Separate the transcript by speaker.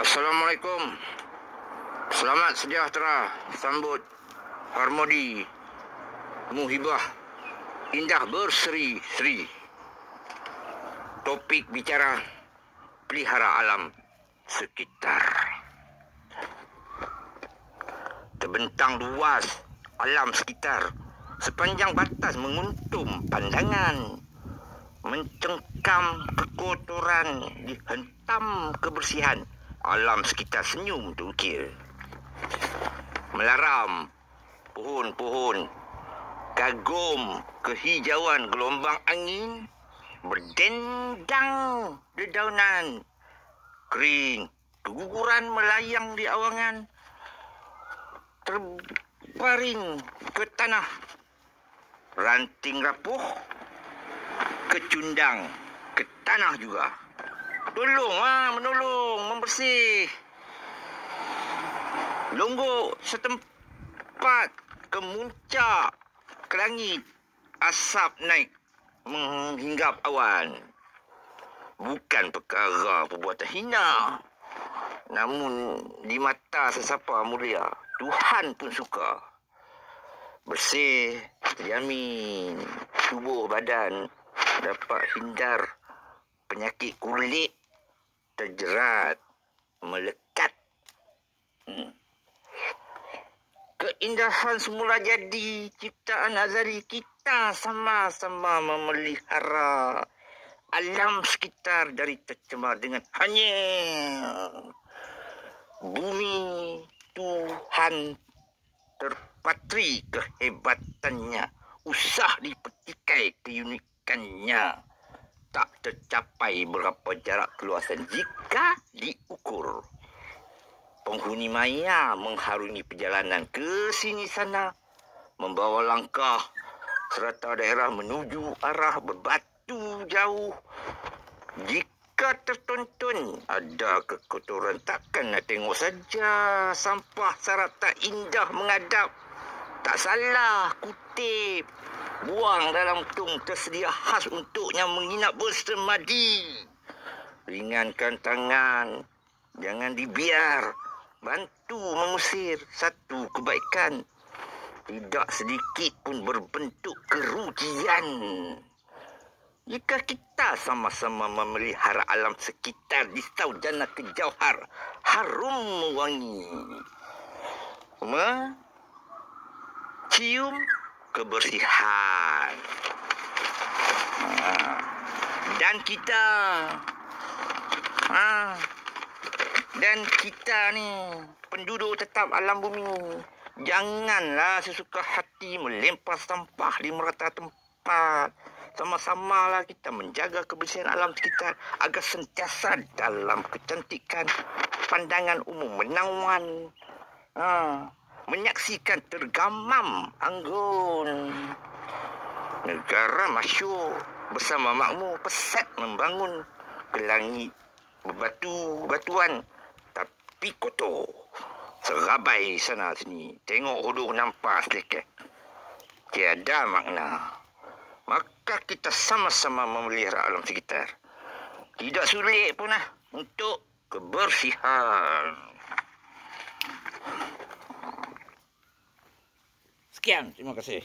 Speaker 1: Assalamualaikum. Selamat sejahtera. Sambut harmoni muhibah indah berseri-seri. Topik bicara pelihara alam sekitar. Terbentang luas alam sekitar sepanjang batas menguntum pandangan, mencengkam kekotoran, dihentam kebersihan. Alam sekitar senyum terukir. Melaram pohon-pohon, kagum kehijauan gelombang angin, berdendang dedaunan, kering keguguran melayang di awangan, terbaring ke tanah, ranting rapuh, kecundang ke tanah juga. Menolong, membersih. Longgok setempat ke muncak, ke langit, asap naik menghinggap awan. Bukan perkara perbuatan hina, namun di mata sesiapa mulia, Tuhan pun suka. Bersih, terjamin, tubuh badan dapat hindar penyakit kulit terjerat, melekat. Keindahan semula jadi ciptaan azali, kita sama-sama memelihara alam sekitar dari tercemar dengan hanyut. Bumi Tuhan terpatri kehebatannya, usah dipetikai keunikannya. Tak tercapai berapa jarak keluasan jika diukur. Penghuni maya mengharungi perjalanan ke sini sana, membawa langkah serata daerah menuju arah berbatu jauh. Jika tertonton ada kekotoran, takkan nak tengok saja sampah serata indah mengadap. Tak salah kutip, buang dalam tong tersedia khas untuknya menginap bersemadi. Ringankan tangan, jangan dibiar. Bantu mengusir satu kebaikan, tidak sedikit pun berbentuk kerugian. Jika kita sama-sama memelihara alam sekitar di Saujana Ke Jauhar, harum wangi, cium kebersihan. Dan kita ni penduduk tetap alam bumi, janganlah sesuka hati melempar sampah di merata tempat. Sama-samalah kita menjaga kebersihan alam sekitar agar sentiasa dalam kecantikan pandangan umum menawan, menyaksikan tergamam anggun. Negara masyhur bersama makmur pesat membangun ke langit berbatu-batuan tapi kotor. Serabai sana sini, tengok hodoh nampak sedikit, tiada makna. Maka kita sama-sama memelihara alam sekitar. Tidak sulit pun untuk kebersihan. Sekian, terima kasih.